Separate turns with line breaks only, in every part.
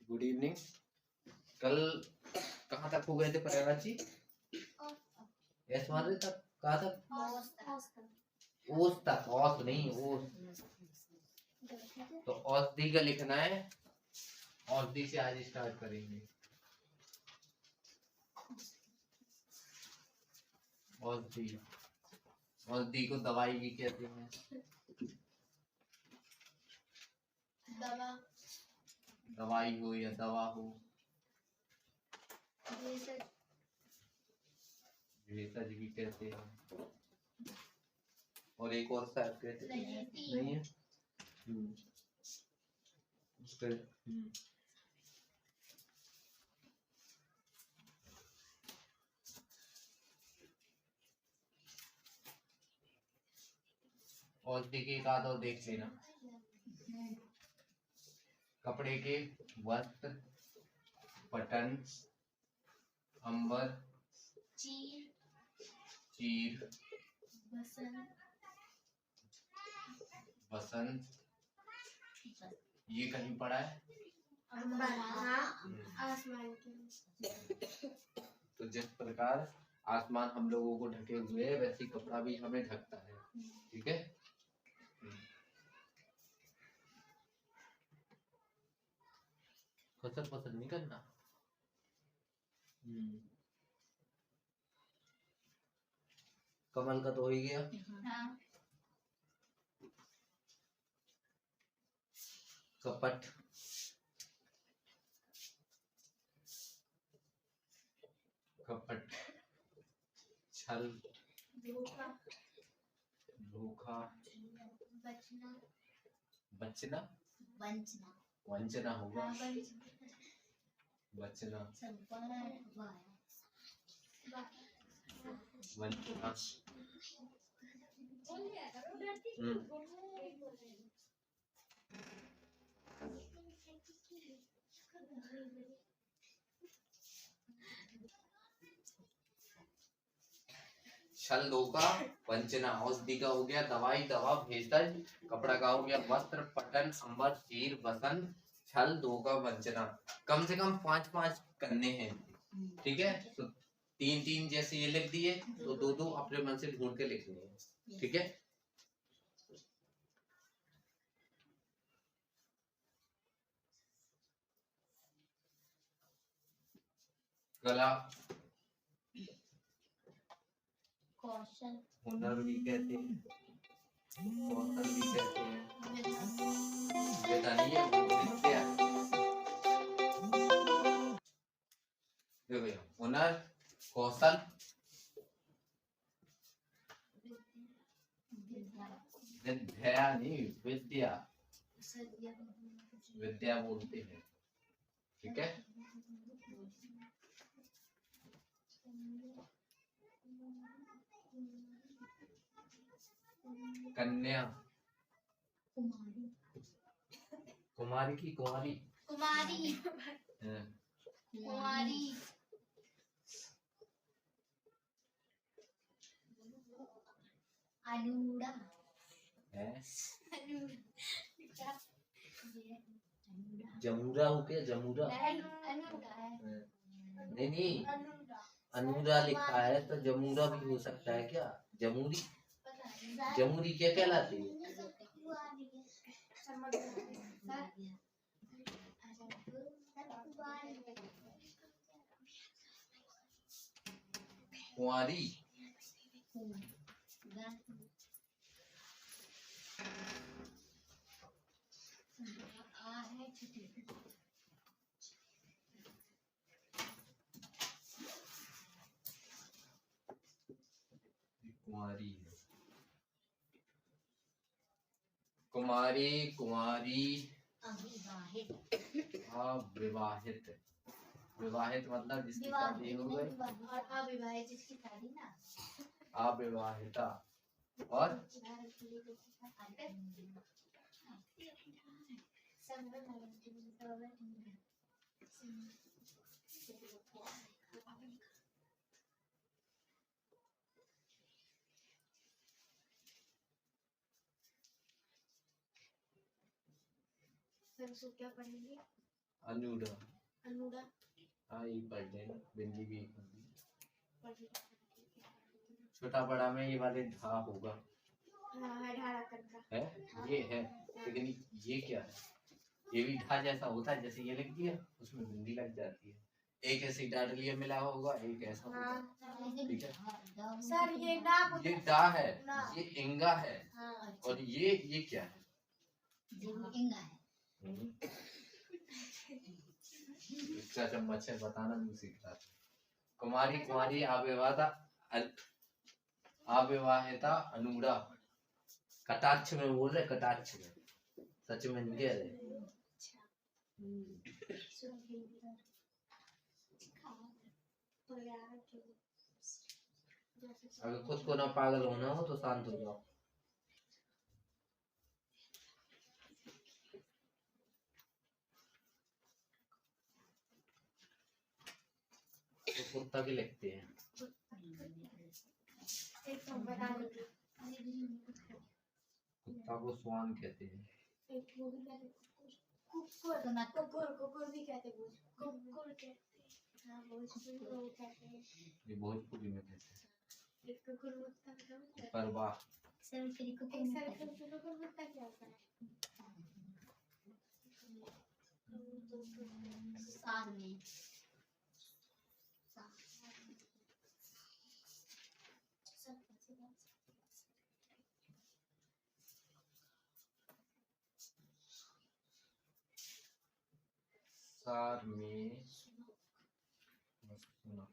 Good evening. कल कहाँ तक हो गए थे प्रयाग जी? यस मारे तक कहाँ तक? ओस तक, ओस नहीं ओस। तो औषधि का लिखना है, औषधि से आज स्टार्ट करेंगे। औषधि, औषधि को दवाई भी कहते हैं। दवा, दवाई हो या दवा हो। भेषज भी कहते हैं। और एक और शायद कहते हैं, नहीं है? औषधि के एक आध और देख लेना। कपड़े के वस्त्र, पटन, अंबर, चीर, बसंत। ये कहीं पड़ा है? आसमान। तो जिस प्रकार आसमान हम लोगों को ढके हुए है, वैसे कपड़ा भी हमें ढकता है। ठीक है? फसल फसल नहीं करना। कमल का तो हो ही गया। हाँ। कपट, कपट, छल, धोखा, धोखा, बचना, बचना, वंचना, वंचना होगा। बचना, वंचना। छल, धोखा, वंचना। औषधि का हो गया दवाई, दवा, भेषज। कपड़ा का हो गया वस्त्र, पटन, अंबर, चीर, बसंत, छल, धोखा, वंचना। कम से कम 5-5 करने हैं। ठीक है? तो 3-3 जैसे ये लिख दिए, तो 2-2 अपने मन से ढूंढ के लिखने हैं। ठीक है? कला, कौशल, हुनर भी कहते हैं, कौशल भी कहते हैं। विद्या नहीं है, विद्या। देखो हुनर, कौशल, विद्या नहीं, विद्या, विद्या बोलते हैं। ठीक है? कन्या, कुमारी, कुमारी की कुमारी, कुमारी, कुमारी, अनुड़ा है, जमुरा हो क्या? जमुरा नहीं नहीं, अनुरा लिखा है तो जमुरा भी हो सकता है क्या? जमुरी, जमुरी क्या कहलाती है? कुंवारी, कुंवारी, कुमारी, कुंवारी, अविवाहित, अविवाहित, विवाहित मतलब जिसकी शादी हो गई, और अविवाहित जिसकी शादी ना, अविवाहिता। और
सर सो क्या पढ़ेंगे?
अनुडा।
अनुडा
हाँ ये पढ़ लेना, बिंदी भी एक होगी।
पढ़ेंगे।
छोटा बड़ा में ये वाले धा होगा।
हाँ है ढाड़ा करका
है ये है, लेकिन ये क्या है? ये भी ढा जैसा होता है, जैसे ये लिख दिया उसमें बिंदी लग जाती है। एक ऐसी डाडलिया मिला होगा, एक ऐसा होगा। ठीक है
सर ये ना
ये डा है,
ना।
ये इंगा है,
हाँ
और ये क्या है?
इंगा है।
इसका चम्मच है, बताना नहीं सीख रहा था। कुमारी कुमारी अविवाहिता अनुड़ा। कटाक्ष में बोल रहे, कटाक्ष में, सच में नहीं कह रहे। अगर खुद को ना पागल होना हो तो शांत हो जाओ। तो कुत्ता भी लिखते हैं।
एक तो बता दीजिए।
कुत्ता को स्वान कहते हैं।
एक वो भी कहते कुकुर कुकुर कुकुर भी कहते हैं। कुकुर कहते हैं। हाँ भोजपुरी में वो कहते हैं।
ये भोजपुरी में कहते हैं।
एक कुकुर मुत्ता क्या होता है?
परवाह।
सर तेरी को
एक सर कुकुर मुत्ता क्या होता है?
साल में
सार में सुना।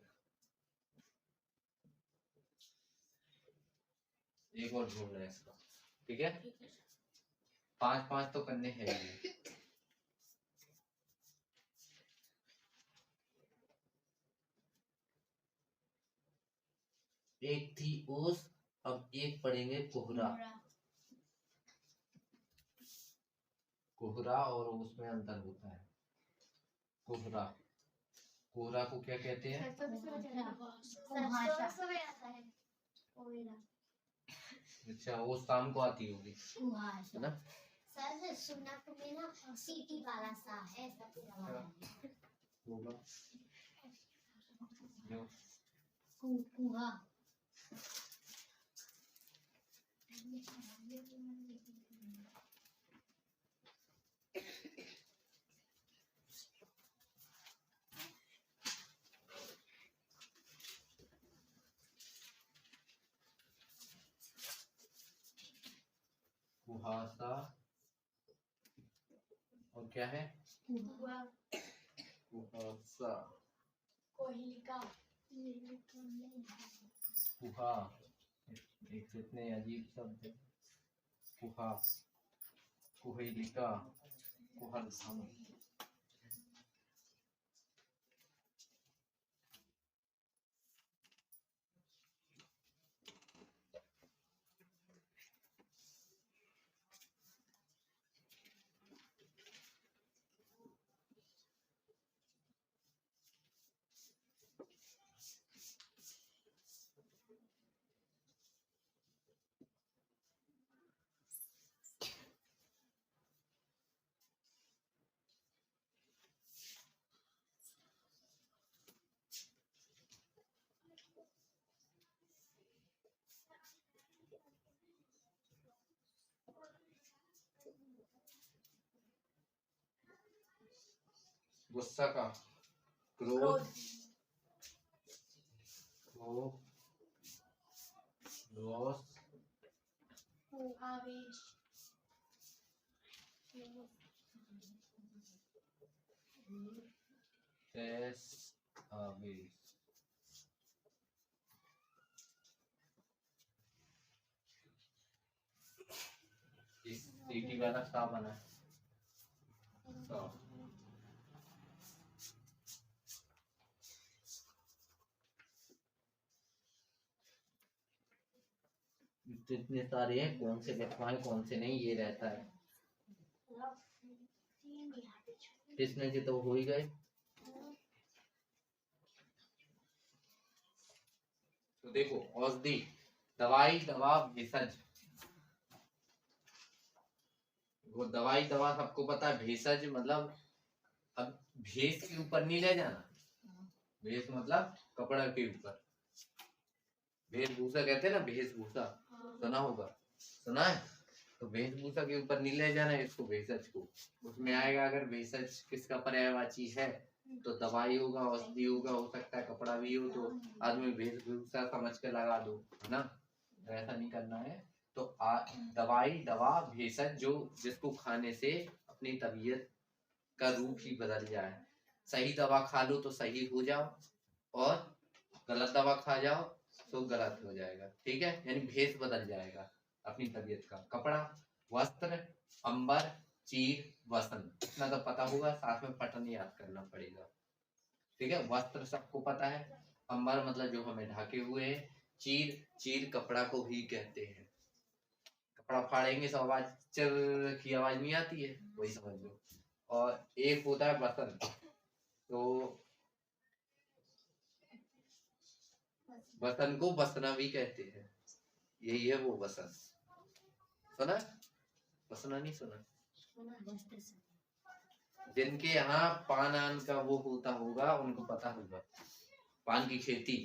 एक और ढूंढ रहे हैं इसका, ठीक है? 5-5 तो करने हैं ये। एक थी ओस, अब एक पढ़ेंगे कोहरा। कोहरा और ओस में अंतर होता है। कोहरा, कोहरा को क्या कहते हैं? अच्छा वो शाम को आती होगी, है ना?
सर सुना तुम्हें ना सीटी वाला सा है
होगा जो
कुहा
कुहासा और क्या है? कुहासा,
कोहिका
कुहा, एक कितने अजीब शब्द है। कुहा, कुहेलिका, कुहलसम। गुस्सा का क्रोध, रोष,
आवेश
तेज, आवेश। इस सीटी वाला सा बना है। सा। इतने सारे हैं, कौन से लिखवाएं कौन से नहीं, ये रहता है। इसमें से तो हो ही गए। तो देखो औषधि, दवाई, दवा, भेषज। वो दवाई दवा सबको पता है। भेषज मतलब अब भेष के ऊपर नहीं ले जाना, भेष मतलब कपड़ा के ऊपर, वेशभूषा कहते हैं ना, वेशभूषा सुना होगा, सुना है? तो वेशभूषा के ऊपर नहीं ले जाना है इसको, भेषज को। उसमें आएगा अगर भेषज किसका पर्यायवाची है तो दवाई होगा, औषधि होगा, हो सकता है कपड़ा भी हो, तो आदमी वेशभूषा समझ के लगा दो, है ना? ऐसा नहीं करना है। तो दवाई दवा भेषज जो जिसको खाने से अपनी तबीयत का रूप ही बदल जाए। सही दवा खा लो तो सही हो जाओ, और गलत दवा खा जाओ तो गलत हो जाएगा, ठीक है? यानी भेष बदल जाएगा अपनी तबीयत का। कपड़ा, वस्त्र, अंबर, चीर, वसन, इतना तो पता होगा, साथ में पठन याद करना पड़ेगा, ठीक है? वस्त्र सबको पता है, अंबर मतलब जो हमें ढके हुए है, चीर, चीर कपड़ा को ही कहते हैं। कपड़ा फाड़ेंगे तो आवाज चर की आवाज नहीं आती है, वही समझ लो। और एक होता है वसन, तो वसन को वसना भी कहते हैं, यही है वो वसन। सुना? वसना नहीं सुना? जिनके यहाँ पान आन का वो होता होगा उनको पता होगा, पान की खेती।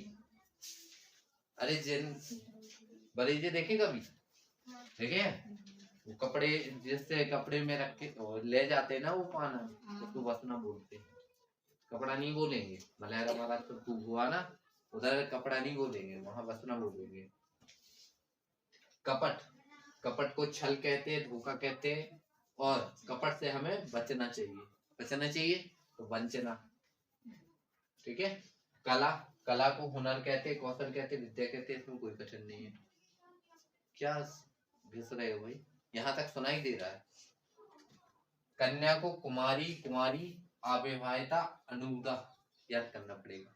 अरे जिन बरीजे देखे कभी? देखे हैं? वो कपड़े जिससे कपड़े में रख के ले जाते हैं ना वो पान, उसको वसना बोलते हैं। कपड़ा नहीं बोलेंगे, मलहरा महाराज तो तू हुआ ना, उधर कपड़ा नहीं बोलेंगे, वहां वसना बोलेंगे। कपट, कपट को छल कहते हैं, धोखा कहते हैं, और कपट से हमें बचना चाहिए। बचना चाहिए तो वंचना, ठीक है? कला, कला को हुनर कहते हैं, कौशल कहते हैं, विद्या कहते हैं, इसमें कोई कठिन नहीं है। क्या घिस रहे हो भाई? यहाँ तक सुनाई दे रहा है। कन्या को कुमारी, कुमारी, अविवाहिता, अनुदा याद करना पड़ेगा,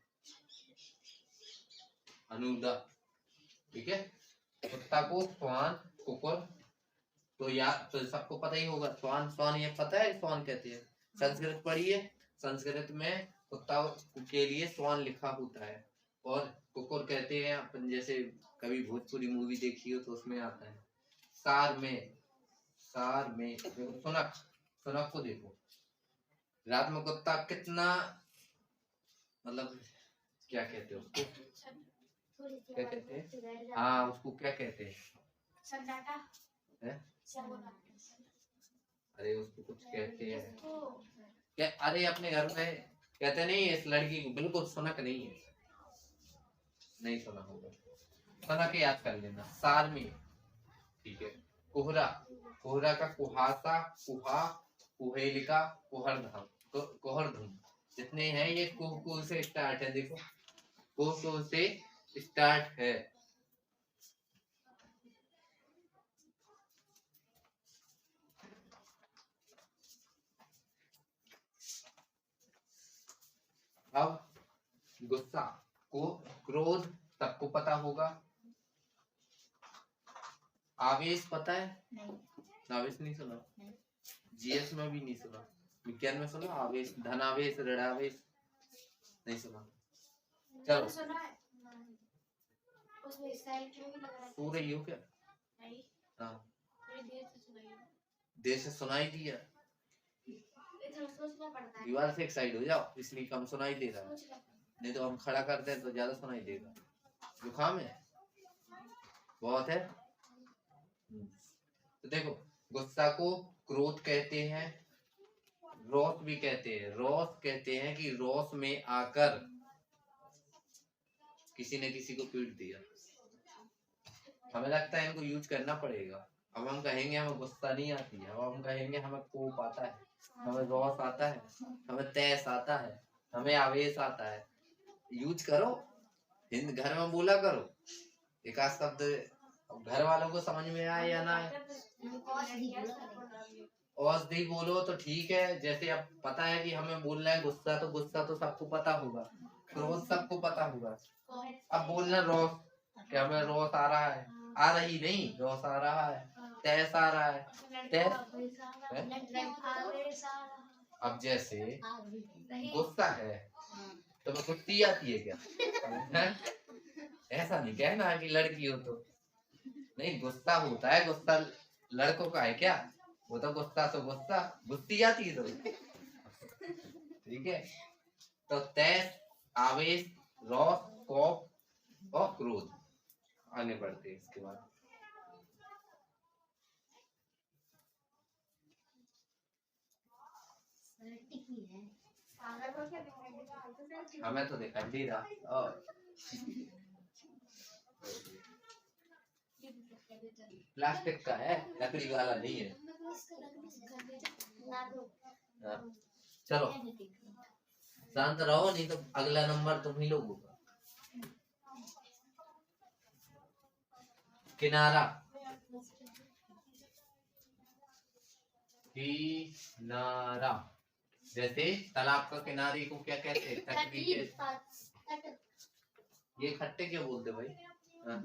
अनुदा, ठीक है? कुत्ता को स्वान, कुकुर, तो याद तो सबको पता ही होगा, स्वान, स्वान ये पता है, स्वान कहते हैं। संस्कृत पढ़िए, संस्कृत में कुत्ता के लिए स्वान लिखा होता है, और कुकुर कहते हैं अपन, जैसे कभी भोजपुरी मूवी देखी हो तो उसमें आता है। सार में, सार में देखो, सुनक, सुनक को देखो, रात में कुत्ता कितना, मतलब क्या कहते हैं उसको, क्या कहते हैं? हाँ, उसको क्या कहते हैं? अरे उसको कुछ कहते हैं क्या? अरे अपने घर में कहते नहीं, इस लड़की को बिल्कुल सुनक नहीं है, नहीं सुना होगा, सुनक याद कर लेना। सार में, ठीक है? कोहरा, कोहरा का कुहासा, कुहा, कुहेलिका, कुहरधम, कुहरधम, जितने हैं ये कुह कुह से स्टार्ट है, देखो कुह कुह से स्टार्ट है। अब गुस्सा को क्रोध सबको पता होगा। आवेश पता है?
नहीं।
आवेश नहीं सुना?
नहीं।
जीएस में भी नहीं सुना, विज्ञान में सुना? आवेश, धनावेश, ऋणावेश नहीं सुना? चलो
सुना है, उसमें साइड में भी लगा रहता है।
सो रही हो क्या?
नहीं।
हाँ,
थोड़ी देर से सुनाई है।
देर से सुनाई दिया,
इधर सोचना पड़ता है।
दीवार से एक साइड हो जाओ, इसलिए कम सुनाई दे रहा है,
सोचना पड़ता है।
नहीं तो हम खड़ा करते हैं तो ज्यादा सुनाई देगा। जुकाम है बहुत है। तो देखो, गुस्सा को क्रोध कहते हैं, रोष भी कहते हैं। रोष कहते हैं कि रोष में आकर किसी ने किसी को पीट दिया। हमें लगता है इनको यूज करना पड़ेगा। अब हम कहेंगे हमें गुस्सा नहीं आती है, अब हम कहेंगे हमें कोप आता है, हमें रोष आता है, हमें तैस आता है, हमें आवेश आता है। यूज करो, हिंद घर में बोला करो एक आध शब्द, घर वालों को समझ में आए या ना आए। औषधि बोलो तो ठीक है, जैसे अब पता है कि हमें बोलना है गुस्सा, तो गुस्सा तो सबको पता होगा, क्रोध सबको पता होगा। अब बोलना रोष, क्या हमें रोष आ रहा है, आ रही नहीं, रोष आ रहा है, तैस आ रहा है, तैस। अब जैसे गुस्सा है तो मैं गुस्सी आती है क्या? ऐसा नहीं कहना कि लड़की हो तो नहीं, गुस्सा होता है। गुस्सा लड़कों का है क्या? वो तो गुस्सा से गुस्सा गुस्सी आती है तो ठीक है। तो तेज, आवेश, रोष, कोप और क्रोध आने पड़ते हैं इसके बाद।
टिकी है।
हमें तो दिखाई नहीं रहा। और प्लास्टिक का है, लकड़ी वाला नहीं है। हाँ, चलो शांत रहो, नहीं तो अगला नंबर तुम ही लोग होगा। किनारा, किनारा, जैसे तालाब का किनारे को क्या कहते हैं? तट भी कहते। ये खट्टे क्या बोलते भाई? हाँ।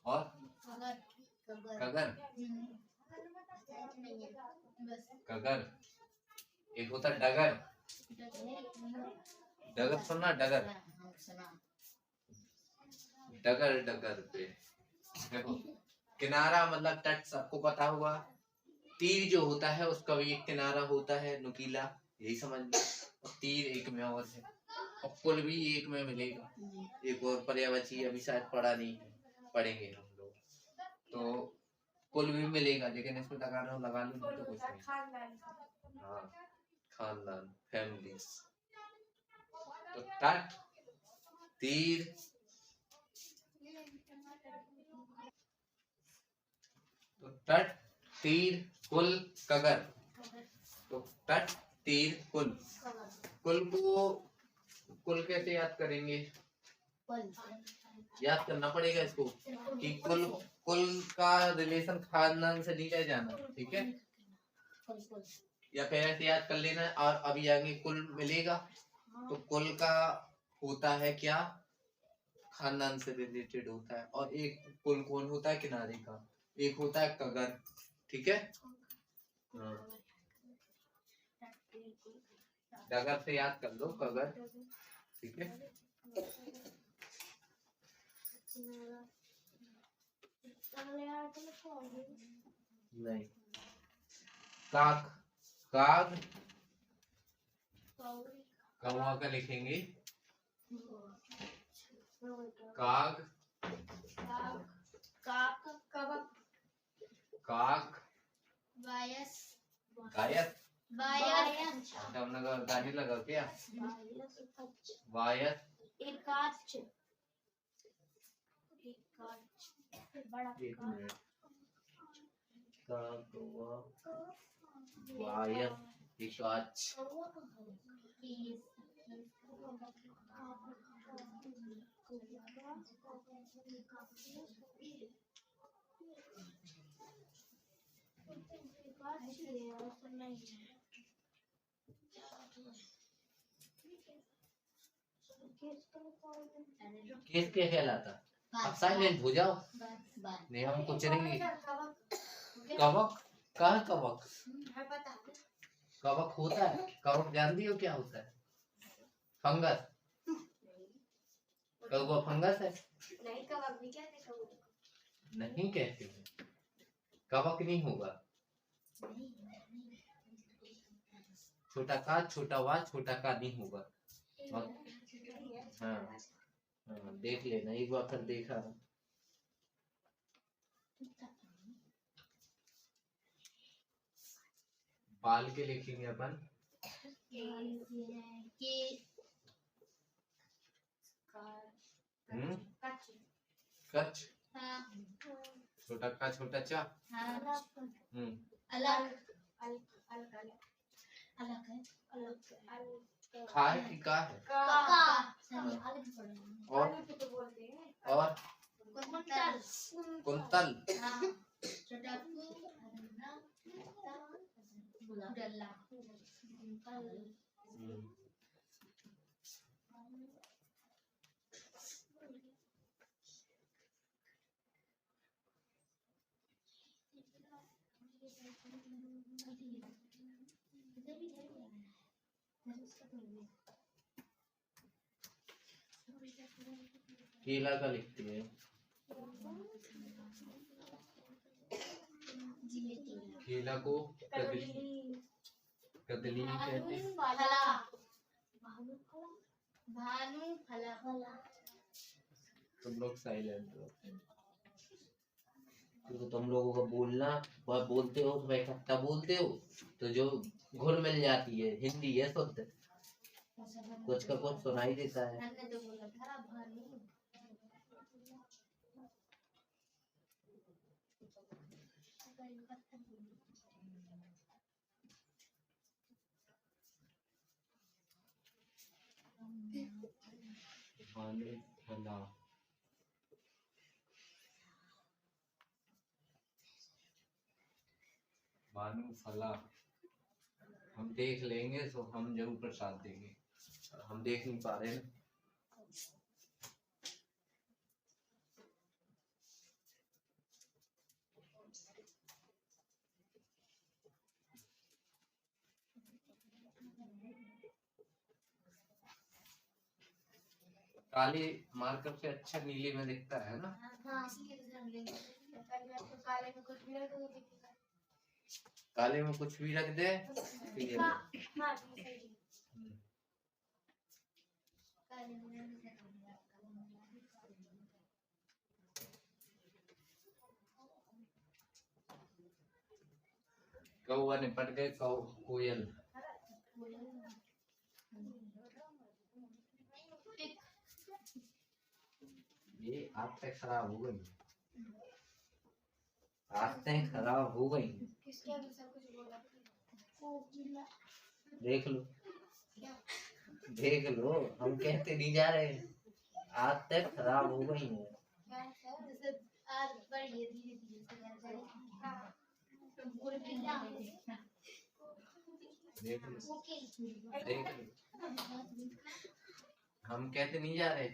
और कगर, कगर, एक होता है डगर। डगर सुनना, डगर, डगर डगर पे देखो। किनारा मतलब तट, सबको पता हुआ। तीर जो होता है उसका भी एक किनारा होता है, नुकीला, यही समझ लो। और तीर एक में और है, और कुल भी एक में मिलेगा। एक और पर्यायवाची अभी शायद पढ़ा नहीं है, पढ़ेंगे हम लोग। तो कुल भी मिलेगा, लेकिन इसमें लगा लो नहीं तो कुछ नहीं। हाँ, खानदान, फैमिली। तो तट, तीर, तो तट, तीर, कुल, कगर। तो तट, तीर, कुल। कुल को, कुल कैसे याद करेंगे? याद करना पड़ेगा इसको कि कुल, कुल का रिलेशन खानदान से नहीं ले जाना, ठीक है? या फिर ऐसे याद कर लेना। और अभी आगे कुल मिलेगा, तो कुल का होता है क्या? खानदान से रिलेटेड होता है। और एक कुल कौन होता है? किनारे का। एक होता है कगर, ठीक है? डगर से याद कर लो, कगर, ठीक है? नहीं। काक, काग, कौवा का लिखेंगे काग, काक, गायस, हमने गाने लगा क्या? वायस, एक मिनट, कौवा, वायस, एकाच, केस क्या कहलाता? अब साइलेंट हो जाओ, नहीं हम कुछ नहीं। कवक, कहाँ कवक? कवक होता है, कवक जानती हो क्या होता है? फंगस, कवक फंगस है? नहीं कहते हैं, कवक नहीं होगा। छोटा का, छोटा वा, छोटा का नहीं होगा। हाँ, हाँ, देख लेना एक बार, फिर देखा। बाल के लिखेंगे अपन कच्छ, छोटा का, छोटा चा। खा है कि का है? और कुंतल, केला का लिखती है, केला को कदली, कदली कहते हैं।
भानु फला।
तुम लोग साइलेंट हो, तो तुम लोगों का बोलना, वह बोलते हो तो इकट्ठा बोलते हो, तो जो घुल मिल जाती है, हिंदी है शुद्ध, कुछ का कुछ सुनाई देता है। भानु फला, भानु फला, हम देख लेंगे तो हम जरूर प्रसाद देंगे, हम देख नहीं पा रहे हैं। काले मार्कर से अच्छा नीले में दिखता है ना। काले में कुछ भी रख दे clear है। कौवा निपट गए कोयल। ये आदतें खराब हो गई, आदतें खराब हो गई। देख लो, देख लो, हम कहते नहीं जा रहे, आदतें खराब हो गई हैं। देख लो, देख लो, हम कहते नहीं जा रहे।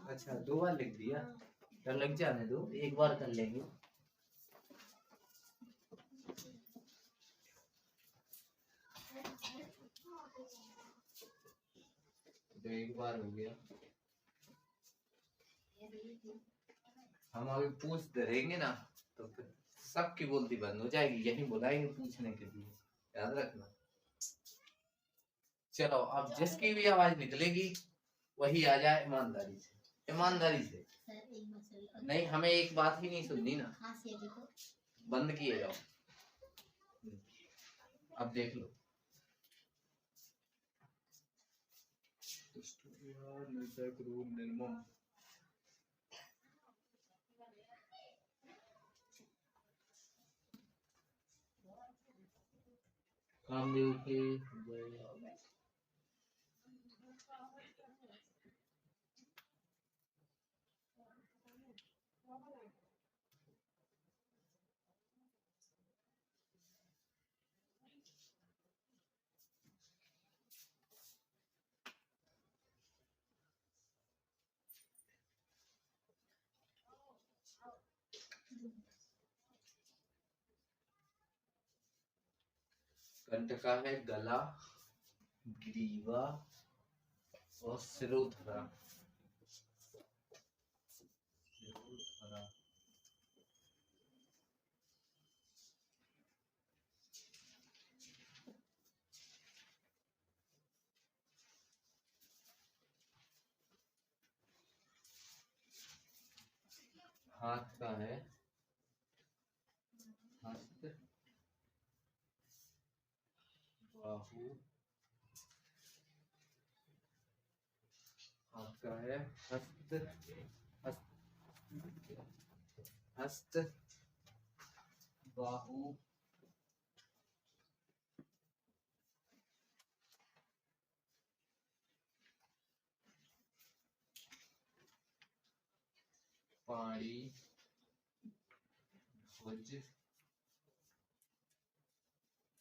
अच्छा, 2 बार लिख दिया, तो लग जाने दो, एक बार कर लेंगे। तो एक बार हो गया, हम अभी पूछ धरेंगे ना, तो फिर सबकी बोलती बंद हो जाएगी, यही बुलाएंगे पूछने के लिए, याद रखना। चलो, अब जिसकी भी आवाज निकलेगी वही आ जाए ईमानदारी से, ईमानदारी से। नहीं, हमें एक बात ही नहीं सुननी ना, बंद किए जाओ। अब देख लो, निर्मम कामदेव के कंठ का है गला, ग्रीवा और सिरोधरा। सिरोधरा। हाथ का है हस्त, बाहु। हाथ का है हस्त, हस्त, बाहु, पाड़ी, भुज,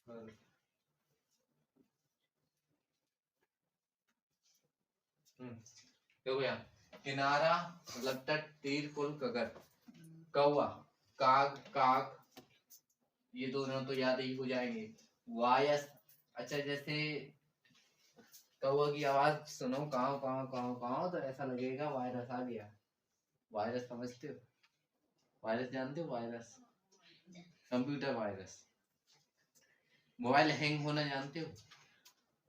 कर। देखो यहाँ किनारा मतलब तट, तीर, पुल, कगर। कौवा, काग, काग, ये दोनों तो याद ही हो जाएंगे। वायस, अच्छा जैसे कौवा की आवाज सुनो काव काव काव काव तो ऐसा लगेगा वायरस आ गया। वायरस समझते हो? वायरस जानते हो? Virus computer virus. Mobile hang होना जानते हो?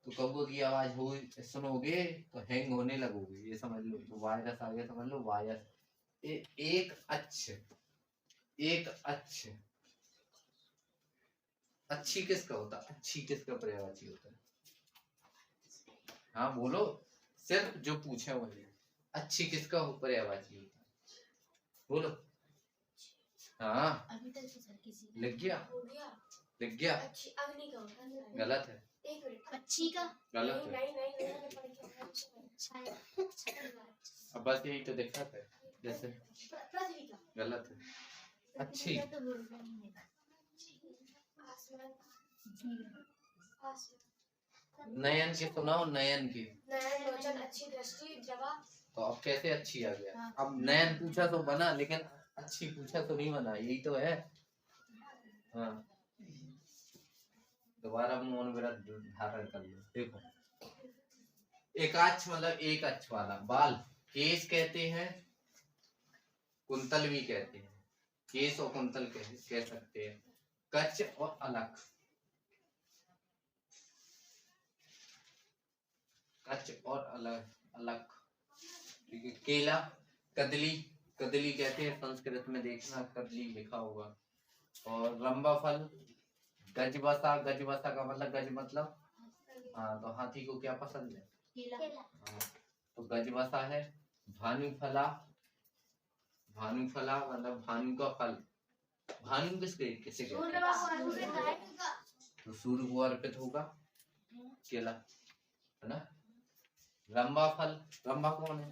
तो कौवे की आवाज हो सुनोगे तो हैंग होने लगोगे, ये समझ लो। तो वायरस आ गया, समझ लो वायरस। एक अच्छ, एक अच्छ। अच्छी किसका होता? अच्छी किसका पर्यायवाची होता है? हाँ बोलो, सिर्फ जो पूछे मुझे, अच्छी किसका पर्यायवाची होता है? बोलो। हाँ
अभी तक तो सर किसी
लिख गया,
हो गया।
लिख गया।
अच्छी अग्नि का होता है।
गलत है,
एक मिनट, अच्छी का
गलत है।
नहीं मैंने पढ़ के अच्छा
अब बस यही तो देखा था जैसे।
पृथ्वी का
गलत है, अच्छी।
तो बोलता नहीं है। आसमान, आसमान,
नयन की सुनाओ, नयन की।
नयन, लोचन, अच्छी दृष्टि, जवा।
तो अब कैसे अच्छी आ गया? अब नयन पूछा तो बना, लेकिन अच्छी पूछा तो नहीं बना, यही तो है। हाँ दोबारा मौन व्रत धारण कर लो। देखो एकाक्ष मतलब एक अच्छ वाला। बाल, केस कहते हैं, कुंतल भी कहते हैं। केस और कुंतल कह सकते हैं। कच्छ और अलख, कच्छ और अलग अलग। ठीक है। केला, कदली, कदली कहते हैं संस्कृत में, देखना कदली लिखा होगा। और रंबा फल, गजबसा, गजबसा का मतलब गज मतलब, हाँ तो हाथी को क्या पसंद है?
केला।
हाँ, तो गजबसा है। भानुफला, भानुफला मतलब भानु का फल। भानु किसे कहते हैं? तो सूर्य को अर्पित होगा केला, है ना। रंबा फल, रंबा कौन है?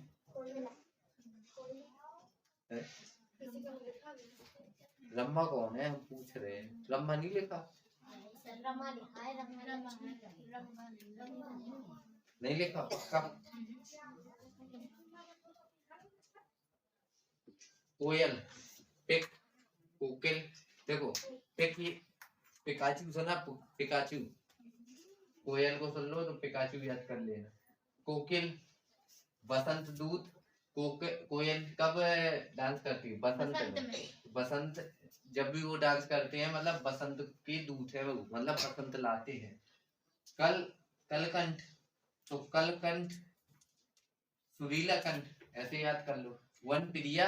रंबा कौन है हम पूछ रहे हैं, रंबा नहीं लिखा? नहीं लिखा पक्का? कोयल, पिक, कोकिल। देखो पिक, पिकाचू सुना? पिकाचू। कोयल को सुन लो तो पिकाचू याद कर लेना। कोकिल, बसंत दूत। कोयल कब डांस करती है? बसंत में। बसंत जब भी वो डांस करते हैं मतलब बसंत के दूत है वो, मतलब बसंत लाते हैं। कल, कलकंठ, तो कलकंठ सुरीला कंठ, ऐसे याद कर लो। वन प्रिया,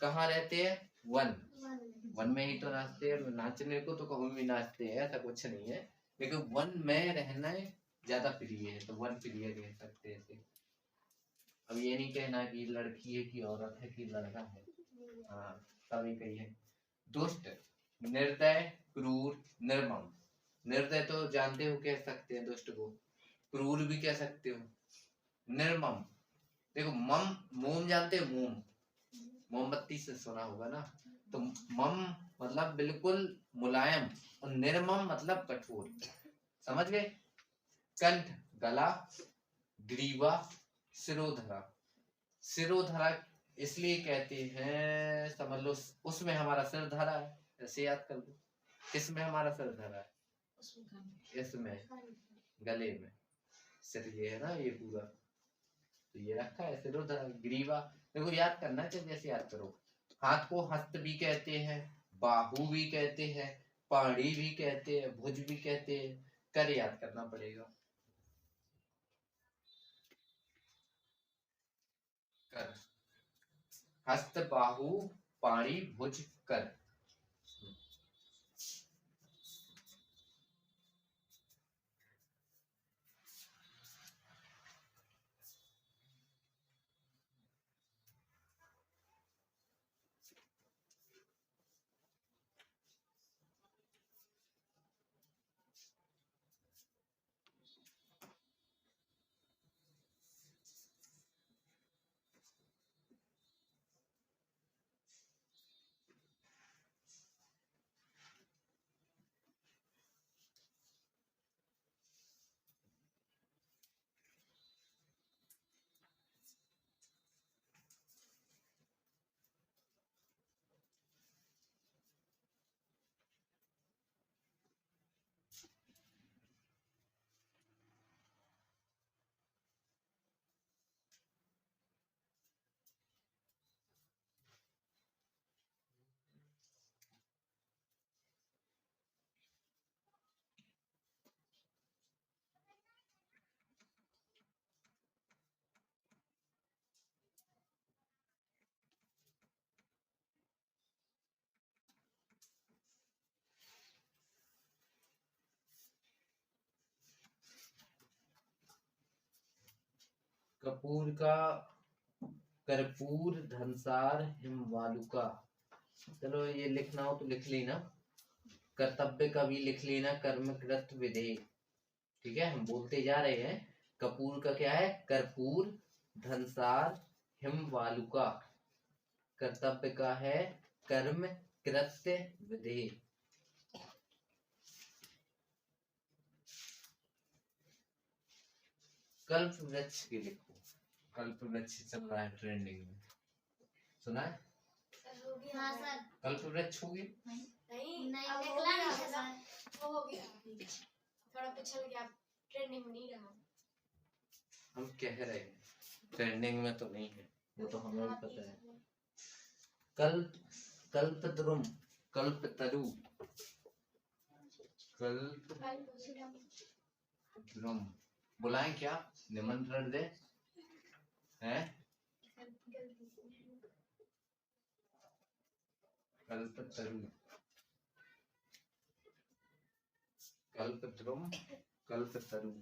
कहाँ रहते हैं? वन, वन में ही तो नाचते हैं। नाचने को तो कहीं भी नाचते हैं, ऐसा कुछ नहीं है, लेकिन वन में रहना ज्यादा प्रिय है, तो वन प्रिय कह सकते हैं। अब ये नहीं कहना कि लड़की है कि औरत है कि लड़का है, हाँ सभी कही है। दुष्ट, निर्दय, क्रूर, निर्मम। निर्दय तो जानते हो कह सकते हैं दुष्ट को, क्रूर भी कह सकते हो, निर्मम। देखो मम, मोम जानते हो? मोम, मोमबत्ती से सुना होगा ना। तो मम मतलब बिल्कुल मुलायम, और निर्मम मतलब कठोर, समझ गए। कंठ, गला, ग्रीवा, सिरोधरा। सिरोधरा इसलिए कहते हैं, समझ लो उसमें हमारा सिर धरा है, ऐसे याद कर लो। किसमें हमारा सिर धरा है? इसमें गले में, सिर ये है ना ये पूरा, तो ये रखा है सिर उधर, ग्रीवा। देखो याद करना है, जैसे याद करो, हाथ को हस्त भी कहते हैं, बाहु भी कहते हैं, पाड़ी भी कहते हैं, भुज भी कहते हैं, कर याद करना पड़ेगा। कर, हस्त बाहु पाड़ी भुज कर। कपूर का कर्पूर धनसार हिमवालुका। चलो ये लिखना हो तो लिख लेना, कर्तव्य का भी लिख लेना, कर्मकृत विधेय। ठीक है, हम बोलते जा रहे हैं। कपूर का क्या है? कर्पूर धनसार हिमवालुका। कर्तव्य का है कर्म कृत्य विधेय। कल्प वृक्ष की लिखो, कल्प वृक्ष चल रहा है ट्रेंडिंग में, सुना है?
हाँ सर।
कल्प वृक्ष होगी?
नहीं
अब
अब
हो गया
हो
सर।
गया।
वो हो गया, थोड़ा पिछल गया, ट्रेंडिंग में नहीं रहा।
हम कह रहे हैं ट्रेंडिंग में तो नहीं है, वो तो हमें भी पता है। कल्प, कल्पद्रुम, कल्पतरु, कल्पद्रुम। बुलाएं क्या? निमंत्रण दे हैं? कल्पतरु, कल्पद्रुम, कल्पतरु।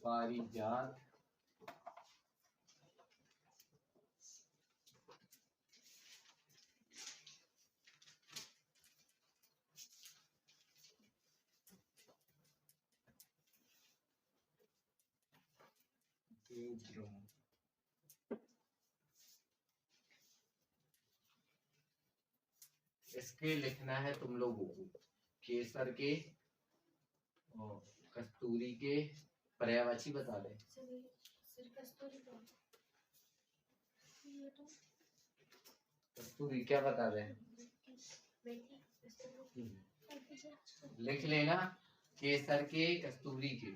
पारिजात, देवद्रुम। इसके लिखना है तुम लोगों को, केसर के और कस्तूरी के पर्यायवाची बता दे। कस्तूरी क्या बता दे? लिख लेना, केसर के कस्तूरी के,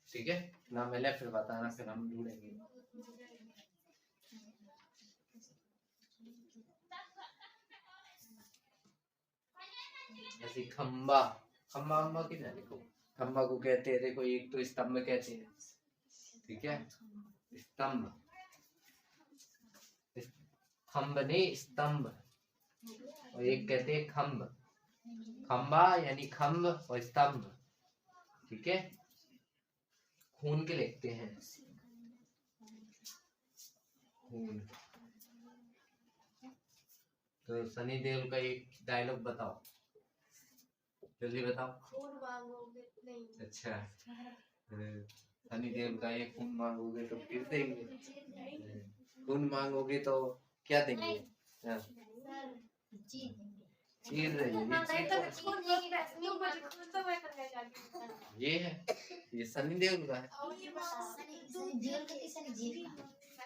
ठीक है ना? मिले फिर बताना, फिर हम ढूंढेंगे। ऐसी खंबा, खंबा अम्बा की ना लिखो, खंबा को कहते हैं, देखो एक तो स्तंभ कहते हैं, ठीक है? स्तंभ, खंब नहीं स्तंभ, और एक कहते हैं खंब। खंबा यानी खंब और स्तंभ, ठीक है? खून के लिखते हैं, खून। तो सनी देओल का एक डायलॉग बताओ, जल्दी बताओ।
खून मांगोगे नहीं।
अच्छा, सनी देओल का एक खून मांगोगे तो फिर देंगे, खून मांगोगे तो क्या देंगे? हाँ। चीर रही है, ये है, ये सनी देओल का है।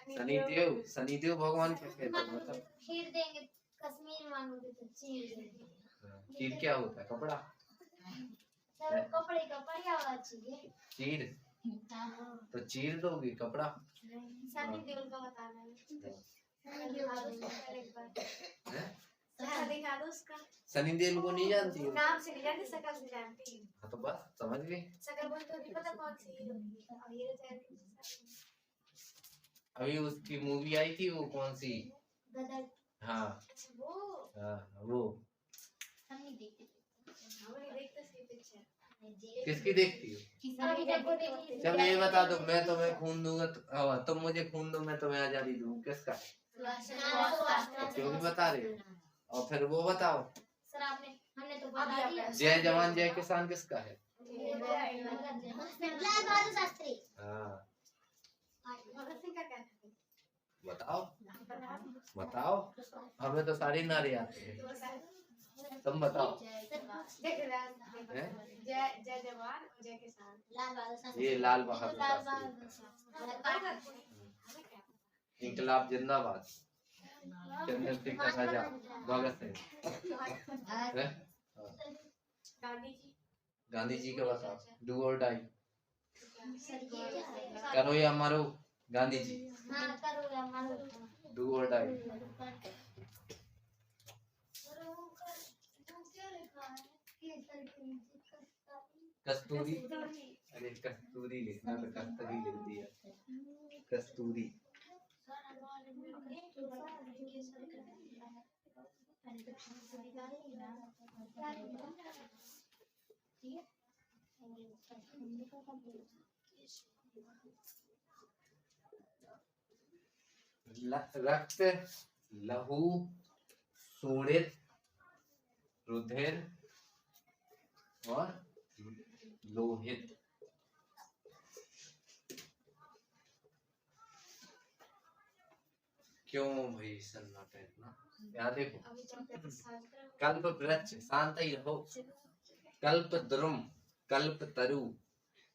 शनिदेव भगवान क्या कहते हैं मतलब?
खीर देंगे, कश्मीर मांगोगे तो चीर देंगे।
चीर क्या होता है? कपड़ा?
सर कपड़े का पर्यावरण चाहिए।
चीर
हाँ।
तो चीर दोगी कपड़ा?
सनी देओल का बताना है।
हैं?
दिखा दो उसका।
सनी देओल को नहीं जानती हो?
नाम से नहीं जानती, शकल से जानती हूँ।
हाँ तो बस समझ गई।
शकल बोल तो नहीं पता कौन सी हीरो है। और हीरो जानती हूँ।
अभी उसकी मूवी आई थी वो कौन सी?
गदर।
हाँ
अच्छा वो।
हाँ वो
हम नहीं देखते।
हम नहीं देखते इसकी पिक्चर।
किसकी देखती हो?
अभी तक वो देखी।
जब ये बता दो मैं तुम्हें खून दूंगा तुम मुझे खून दो मैं तुम्हें आजादी दूं, किसका? क्यों भी बता रही हो? और फिर वो बताओ
सर आपने हमने तो बता दिया।
जय जवान जय किसान किसका है?
लाल बहादुर शास्त्री।
हाँ
भगत सिंह का क्या था?
बताओ बताओ, हमें तो सारे नारे आते हैं, तुम बताओ। हैं?
जय जय जवान और जय किसान।
लाल बहादुर शास्त्री।
ये लाल बहादुर
लाल
शास्त्री।
बहादुर शास्त्री।
इनकलाब जिंदाबाद, चंद्रशेखर आजाद, भगत सिंह। हैं?
गांधी जी।
गांधी जी का बताओ, डू और डाई,
सर ये क्या है?
करो या मरो, गांधी जी,
हाँ करो या मारो।
डू और डाई। कस्तूरी, अरे कस्तूरी लिखना तो कस्तूरी लिख दिया, कस्तूरी। रक्त, लहू, शोणित, रुधिर और लोहित। क्यों भाई सन्नाटा इतना? यहाँ देखो, कल्प वृक्ष, शांत ही रहो। कल्प द्रुम, कल्प तरु,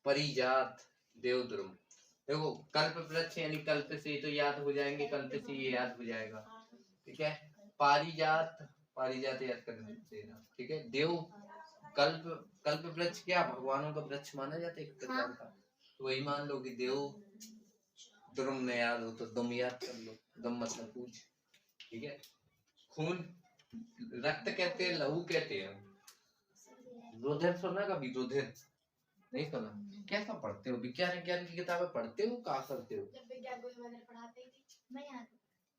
परिजात, देवद्रुम। देखो कल्प वृक्ष यानी कल्प से तो याद हो जाएंगे, कल्प से ये याद हो जाएगा, ठीक है। पारिजात, पारिजात याद कर देना, ठीक है। देव, कल्प, कल्प वृक्ष क्या भगवानों का वृक्ष माना जाता है एक प्रकार का, तो वही मान लो कि देव। द्रुम ने याद हो तो दुम याद कर लो, दुम मतलब पूछ, ठीक है। खून, रक्त कहते हैं, लहू कहते हैं, रुधिर सुना कभी? रुधिर नहीं सुना? कैसा पढ़ते हो? विज्ञान की किताबें पढ़ते हो? क्या करते हो?
जब विज्ञान को मैंने पढ़ाते ही थी।
मैं यहाँ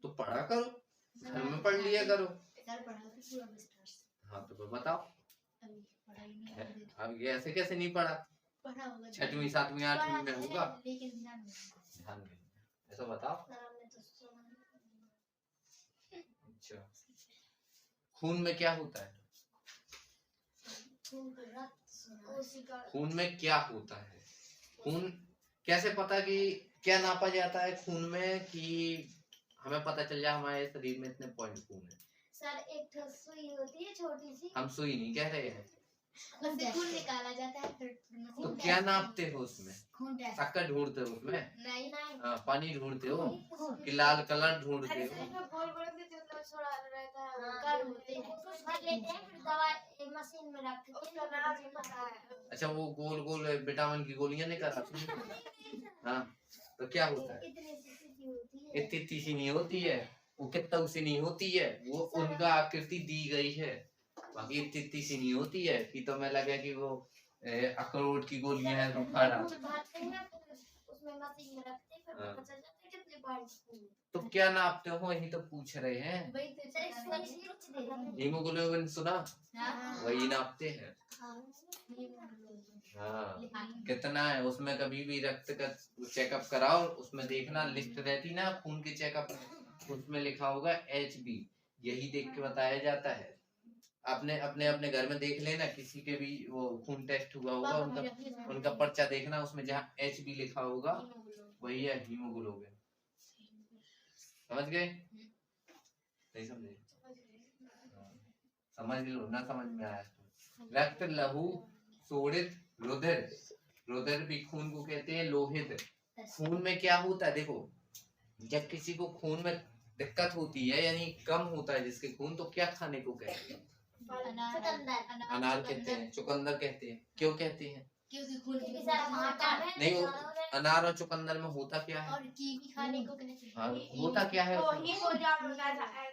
तो पढ़ा करो, घर में पढ़ लिया करो।
सर पढ़ाते पूरा विस्तार से।
हाँ तो फिर बताओ,
अभी पढ़ाई नहीं करते।
अब ये ऐसे कैसे नहीं पढ़ा?
पढ़ा होगा।
6वीं 7वीं 8वीं में होगा,
लेकिन ध्यान नहीं।
ध्यान नहीं, ऐसा बताओ।
सर हमने तो सुना।
अच्छा, खून में क्या होता है?
खून का रक्त सुना। कोशिका।
खून में क्या होता है? खून कैसे पता कि क्या नापा जाता है खून में कि हमें पता चल जाए हमारे शरीर में इतने पॉइंट खून है?
सर एक ठो सुई होती है छोटी सी,
हम सुई नहीं कह रहे हैं,
उससे खून निकाला जाता है फिर
तो क्या नापते हो उसमें?
खून टेस्ट।
शक्कर ढूंढते हो उसमें?
नहीं नहीं
हाँ, पानी ढूंढते हो कि लाल कलर ढूंढते
अरे
हो?
सर में गोल गोल से जो थोड़ा रहता है वो
कर होते हैं भर लेते हैं फिर दवा एक मशीन में रख के
उसका नाम नहीं पता है।
अच्छा, वो गोल गोल विटामिन की गोलियां नहीं कराती? हाँ, तो क्या होता है?
इतनी सी होती है।
इतनी सी नहीं होती है, वो कितना सी नहीं होती है, वो उनका आकृति दी गई है, बाकी इतनी सी नहीं होती है कि तुम्हें लगे कि वो अखरोट की गोलियां हैं तो खा रहा।
उसमें मशीन में रखते हैं फिर पता चल जाता है कितने पॉइंट।
तो क्या नापते हो? यही तो पूछ रहे हैं।
वही तो सर इसमें कुछ दे देंगे।
हीमोग्लोबिन सुना?
हाँ
वही नापते हैं।
हाँ
हाँ, कितना है उसमें? कभी भी रक्त का चेकअप कराओ, उसमें देखना लिस्ट रहती ना खून के चेकअप, उसमें लिखा होगा HB, यही देख के बताया जाता है। आपने अपने अपने घर में देख लेना, किसी के भी वो खून टेस्ट हुआ होगा उनका पर्चा देखना, उसमें जहाँ HB लिखा होगा वही है हीमोग्लोबिन। समझ गए? नहीं समझे? समझ लो, ना समझ में आया तो। रक्त, लहू, शोणित, रुधिर, रुधिर भी खून को कहते हैं, लोहित। खून में क्या होता है? देखो जब किसी को खून में दिक्कत होती है यानी कम होता है जिसके खून, तो क्या खाने को कहते हैं? अनार कहते हैं, चुकंदर कहते हैं। क्यों कहते हैं?
क्योंकि खून की
नहीं, वो अनार और चुकंदर में होता क्या है?
और कीवी खाने को कहते हैं।
हाँ, होता क्या है
वो
उसमें?
ही हो जाता था।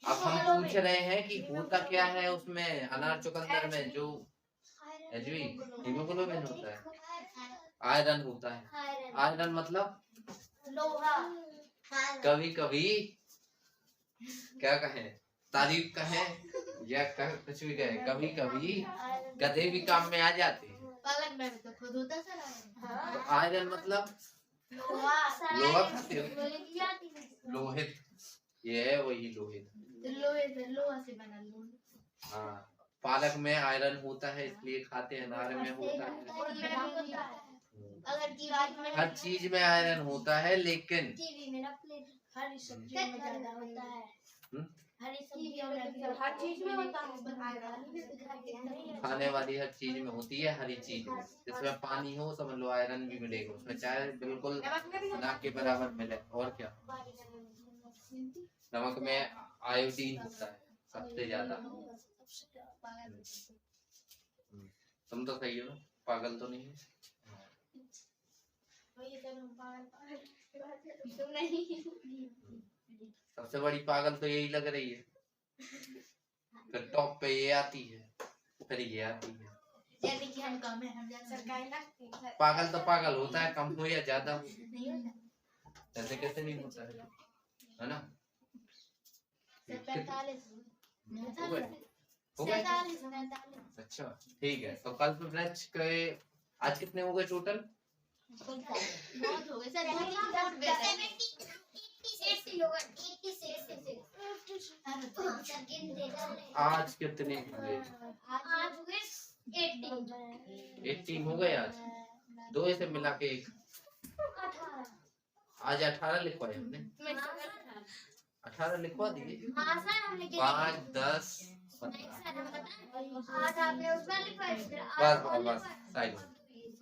अब हम पूछ रहे हैं कि होता क्या है उसमें, अनार चुकंदर में जो हीमोग्लोबिन होता है, आयरन होता है। आयरन मतलब
लोहा।
कभी कभी क्या कहें, तारीफ कहें या कुछ भी कहें, कभी कभी गधे भी काम में आ जाते हैं।
पालक में तो खुद होता सर
तो आयरन मतलब लोहा खाते हो, लोहित, ये है वही लोहित।
लोहा से बना लोहा।
हाँ, पालक में आयरन होता है इसलिए खाते हैं, अनार में होता है,
अगर कीवी में
हर चीज में आयरन होता है, लेकिन
कीवी में ना हरी सब्जियों में ज्यादा होता है। हरी सब्जियों में
हर चीज में होता है।
खाने वाली हर चीज में होती है, हरी चीज में जिसमें पानी हो समझ लो आयरन भी मिलेगा उसमें, चाहे बिल्कुल ना के बराबर मिले। और क्या, नमक में आयोडीन होता है सबसे ज्यादा। तुम तो सही हो, पागल तो नहीं है। सबसे बड़ी पागल तो यही लग रही है, फिर टॉप पे ये आती है, फिर ये आती है।
यानी कि हम कम है, हम ज्यादा
सरकारी लगती है।
पागल तो पागल होता है, कम हो या ज्यादा हो,
नहीं होता।
ऐसे कैसे नहीं होता है ना?
45
हो गए? हो गए?
47
अच्छा ठीक है, तो कल्प वृक्ष के आज कितने हो गए टोटल?
बहुत हो गए सर, बहुत बहुत बेहतर। 86
आज कितने हुए? 18 हो गए आज, दो ऐसे मिला के एक। आज 18 लिखवाए हमने, 18 लिखवा दिए। 5, 10, 15। बस बस बस, साइड।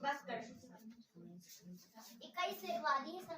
बस कर।
21 से बाद ही सर।